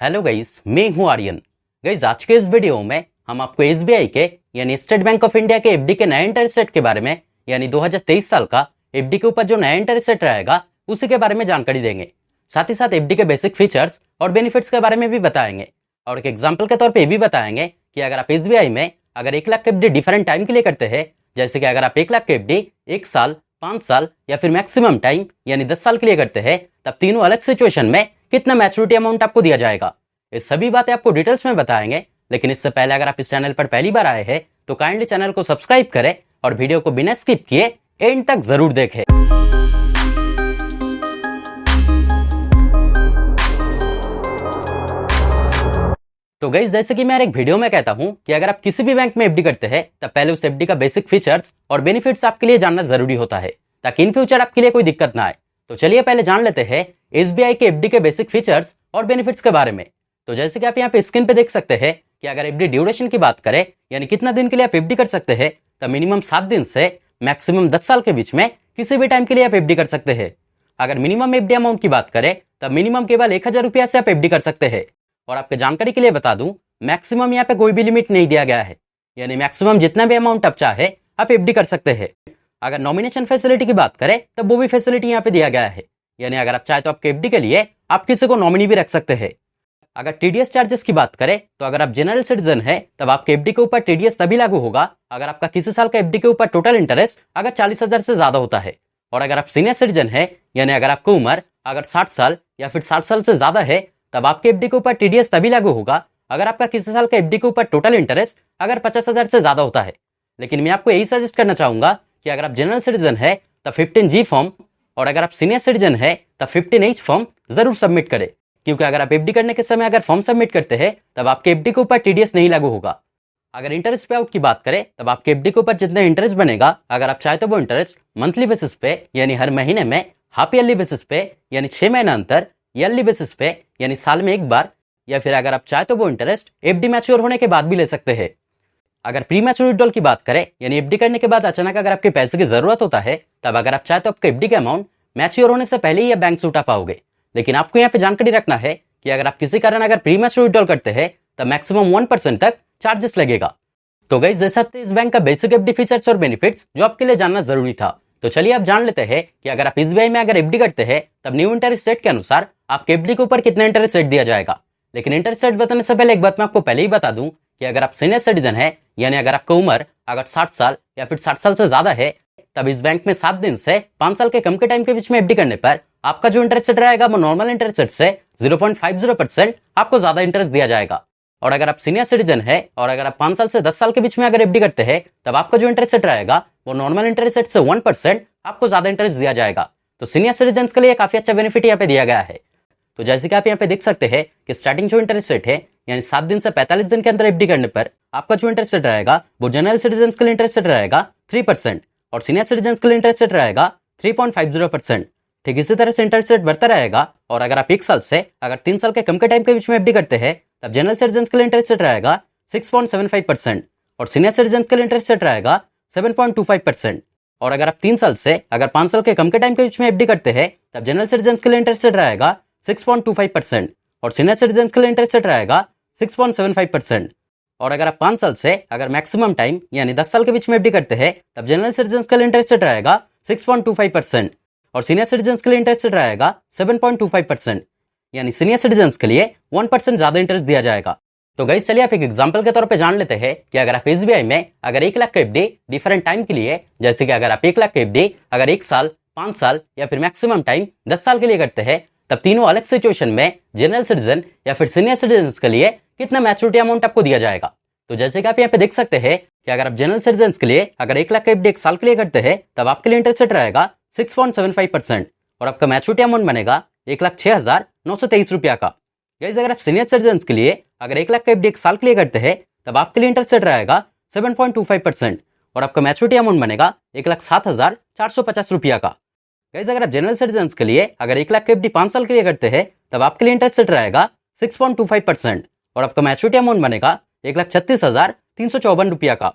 Hello guys, मैं हूं Aryan. Guys, आज के इस वीडियो में हम आपको एसबीआई के यानी स्टेट बैंक ऑफ इंडिया के एफडी के नए इंटरेस्ट रेट के बारे में यानी 2023 साल का एफडी के ऊपर जो नया इंटरेस्ट रेट रहेगा उसी के बारे में जानकारी देंगे। साथ ही साथ एफडी के बेसिक फीचर्स और बेनिफिट्स के बारे में भी बताएंगे और एक एग्जाम्पल के तौर पर भी बताएंगे कि अगर आप एसबीआई में अगर 1 लाख एफडी डिफरेंट टाइम के लिए करते हैं, जैसे कि अगर आप 1 लाख एफडी 1 साल, 5 साल या फिर मैक्सिमम टाइम यानी 10 साल के लिए करते हैं, तब तीनों अलग सिचुएशन में कितना मैच्योरिटी अमाउंट आपको दिया जाएगा। ये सभी बातें आपको डिटेल्स में बताएंगे। लेकिन इससे पहले अगर आप इस चैनल पर पहली बार आए हैं तो काइंडली चैनल को सब्सक्राइब करें और वीडियो को बिना स्किप किए एंड तक जरूर देखें। तो गाइस, जैसे कि मैं एक वीडियो में कहता हूं कि अगर आप किसी भी बैंक में एफडी करते हैं तब पहले उस एफडी का बेसिक फीचर्स और बेनिफिट्स आपके लिए जानना जरूरी होता है ताकि इन फ्यूचर आपके लिए कोई दिक्कत ना आए। तो चलिए पहले जान लेते हैं एसबीआई के एफडी के बेसिक फीचर्स और बेनिफिट्स के बारे में। तो जैसे कि आप यहाँ पे स्क्रीन पे देख सकते हैं कि अगर एफडी ड्यूरेशन की बात करें यानी कितना दिन के लिए आप एफडी कर सकते हैं, तब मिनिमम 7 दिन से मैक्सिमम 10 साल के बीच में किसी भी टाइम के लिए आप एफडी कर सकते हैं। अगर मिनिमम एफडी अमाउंट की बात करें तब मिनिमम केवल 1000 रुपया से आप एफडी कर सकते हैं। और आपके जानकारी के लिए बता दूं, मैक्सिमम यहाँ पे कोई भी लिमिट नहीं दिया गया है, यानी मैक्सिमम जितना भी अमाउंट आप चाहे आप एफडी कर सकते हैं। अगर नॉमिनेशन फैसिलिटी की बात करें तब वो भी फैसिलिटी यहाँ पे दिया गया है, यानी अगर आप चाहे तो आपके एफडी के लिए आप किसी को नॉमिनी भी रख सकते हैं। अगर टीडीएस चार्जेस की बात करें तो अगर आप जनरल सिटीजन है तब आपके एफडी के ऊपर टीडीएस तभी लागू होगा अगर आपका किसी साल का एफडी के ऊपर टोटल इंटरेस्ट अगर 40,000 से ज्यादा होता है। और अगर आप सीनियर सिटीजन है यानी अगर आपकी उम्र अगर 60 साल या फिर 60 साल से ज्यादा है, तब आपके एफडी के ऊपर टीडीएस तभी लागू होगा अगर आपका किसी साल का एफडी के ऊपर टोटल इंटरेस्ट अगर 50,000 से ज्यादा होता है। लेकिन मैं आपको यही सजेस्ट करना चाहूंगा कि अगर आप जनरल सिटीजन है तब 15G फॉर्म और अगर आप सीनियर सिटीजन है तब 15H फॉर्म जरूर सबमिट करें, क्योंकि अगर आप एफडी करने के समय अगर फॉर्म सबमिट करते हैं तब आपके एफडी के ऊपर टीडीएस नहीं लागू होगा। अगर इंटरेस्ट पे आउट की बात करें तब आपके एफडी के ऊपर जितना इंटरेस्ट बनेगा, अगर आप चाहे तो वो इंटरेस्ट मंथली बेसिस पे यानी हर महीने में, हाफ ईयरली बेसिस पे यानी 6 महीना अंतर, ईयरली बेसिस पे यानी साल में एक बार, या फिर अगर आप चाहे तो वो इंटरेस्ट एफडी मैच्योर होने के बाद भी ले सकते हैं। अगर प्री मैच्योर विड्रॉल की बात करें यानी एफडी करने के बाद अचानक अगर आपके पैसे की जरूरत होता है, तब अगर आप चाहे तो आपके एफडी का अमाउंट मैच्योर होने से पहले ही आप बैंक से उठा पाओगे। लेकिन आपको यहाँ पे जानकारी रखना है कि अगर आप किसी कारण अगर प्री मैच्योर विड्रॉल करते हैं तब मैक्सिमम 1% तक चार्जेस लगेगा। तो गाइस, जैसे इस बैंक का बेसिक एफडी फीचर्स और बेनिफिट्स जो आपके लिए जानना जरूरी था, तो चलिए आप जान लेते हैं कि अगर आप एसबीआई में अगर एफडी करते हैं तब न्यू इंटरेस्ट रेट के अनुसार आपके एफडी के ऊपर कितना इंटरेस्ट रेट दिया जाएगा। लेकिन इंटरेस्ट रेट बताने से पहले एक बात मैं आपको पहले ही बता दूं कि अगर आप सीनियर सिटीजन है यानी अगर आपकी उम्र अगर 60 साल या फिर 60 साल से ज्यादा है, तब इस बैंक में 7 दिन से 5 साल के कम के टाइम के बीच में एफडी करने पर आपका जो इंटरेस्ट रेट रहेगा वो नॉर्मल इंटरेस्ट रेट से 0.50% आपको ज्यादा इंटरेस्ट दिया जाएगा। और अगर आप सीनियर सिटीजन है और अगर आप 5 साल से 10 साल के बीच में अगर एफडी करते हैं, तब आपका जो इंटरेस्ट रेट रहेगा वो नॉर्मल इंटरेस्ट रेट से 1% आपको ज्यादा इंटरेस्ट दिया जाएगा। तो सीनियर सिटीजन के लिए काफी अच्छा बेनिफिट यहाँ पे दिया गया है। तो जैसे कि आप यहाँ पे देख सकते हैं कि स्टार्टिंग जो इंटरेस्ट रेट है यानी 7 दिन से 45 दिन के अंदर एफडी करने पर आपका जो इंटरेस्ट रेट रहेगा वो जनरल सिटीजन के लिए इंटरेस्ट रेट रहेगा 3% और सीनियर सिटीजन के लिए इंटरेस्ट रेट रहेगा 3.50%। ठीक इसी तरह से इंटरेस्ट रेट बढ़ता रहेगा। और अगर आप 1 साल से अगर 3 साल के कम के टाइम के बीच में एफडी करते हैं, तब जनरल सिटीजन के लिए इंटरेस्ट रेट रहेगा 6.75% और सीनियर सिटीजन के लिए इंटरेस्ट रेट रहेगा 7.25%। और अगर आप 3 साल से अगर 5 साल के कम के टाइम के बीच में एफडी करते हैं, तब जनरल सिटीजन के लिए इंटरेस्ट रेट रहेगा 6.25% और सीनियर सिटीजन के लिए इंटरेस्ट रेट रहेगा 6.75%। और अगर आप 5 साल से अगर मैक्सिमम टाइम यानी 10 साल के बीच में एफडी करते हैं, तब जनरल सिटीजन के लिए इंटरेस्ट रेट रहेगा 6.25% और सीनियर सिटीजन के लिए इंटरेस्ट रेट रहेगा 7.25%, यानी सीनियर सिटीजन के लिए 1% ज्यादा इंटरेस्ट दिया जाएगा। तो गाइस, चलिए आप एक एग्जांपल के तौर पे जान लेते हैं कि अगर आप एसबीआई में अगर 1 लाख का एफडी डिफरेंट टाइम के लिए, जैसे कि अगर आप 1 लाख का एफडी अगर 1 साल, 5 साल या फिर मैक्सिमम टाइम 10 साल के लिए करते हैं, तब तीनों अलग सिचुएशन में जनरल सिटीजन या फिर सीनियर सिटीजन के लिए कितना मैच्योरिटी अमाउंट आपको दिया जाएगा। तो जैसे कि आप यहाँ पे देख सकते हैं कि अगर आप जनरल सिटीजन के लिए अगर 1 लाख का एफडी 1 साल के लिए करते हैं, तब आपके लिए इंटरेस्ट रेट रहेगा 6.75% और आपका मैच्योरिटी अमाउंट बनेगा 1,06,923 रुपया का। गाइस, अगर आप सीनियर सिटीजन के लिए अगर 1 लाख का एफडी 1 साल के लिए करते हैं, तब आपके लिए इंटरेस्ट रेट रहेगा 7.25% और आपका मैच्योरिटी अमाउंट बनेगा 1,07,450 रुपया का। गाइस, अगर आप जनरल सिटीजन के लिए अगर 1 लाख का एफडी 5 साल के लिए करते हैं, तब आपके लिए इंटरेस्ट रेट रहेगा 6.25% और आपका मैच्योरिटी अमाउंट बनेगा 1,36,354 रुपया का।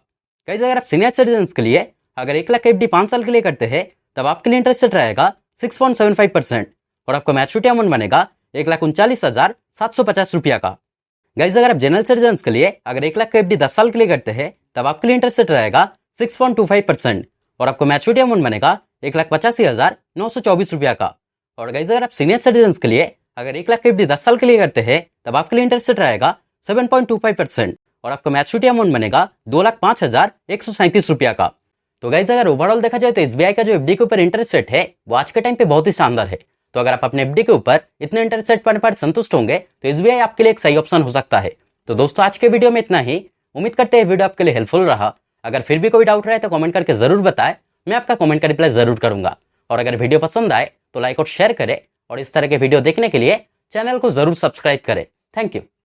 गाइस, अगर आप सीनियर सिटीजन के लिए अगर 1 लाख का एफडी 5 साल के लिए करते हैं, तब आपके लिए इंटरेस्ट रेट रहेगा 6.75% और आपका मैच्योरिटी अमाउंट बनेगा 1,39,750 का। गाइज अगर आप जनरल सिटीजन के लिए अगर 1 लाख का एफडी 10 साल के लिए करते हैं तब आपके लिए इंटरेस्ट रेट रहेगा 6.25% और आपको मैच्योरिटी अमाउंट बनेगा 1,85,924 रुपया का। और गाइज अगर आप सीनियर सिटीजन के लिए अगर 1 लाख का एफडी 10 साल के लिए करते हैं तब आपके लिए इंटरेस्ट रेट रहेगा 7.25% और आपको मैच्योरिटी अमाउंट बनेगा 2,05,137 रुपया का। तो गाइज अगर ओवरऑल देखा जाए तो एसबीआई का जो एफडी के ऊपर इंटरेस्ट रेट है वो आज के टाइम पे बहुत ही शानदार है। तो अगर आप अपने एफडी के ऊपर इतने इंटरेस्ट रेट पाने पर संतुष्ट होंगे तो एसबीआई आपके लिए एक सही ऑप्शन हो सकता है। तो दोस्तों आज के वीडियो में इतना ही। उम्मीद करते हैं वीडियो आपके लिए हेल्पफुल रहा। अगर फिर भी कोई डाउट रहे तो कमेंट करके जरूर बताएं, मैं आपका कमेंट का रिप्लाई जरूर करूंगा। और अगर वीडियो पसंद आए तो लाइक और शेयर करें और इस तरह के वीडियो देखने के लिए चैनल को जरूर सब्सक्राइब करें। Thank you.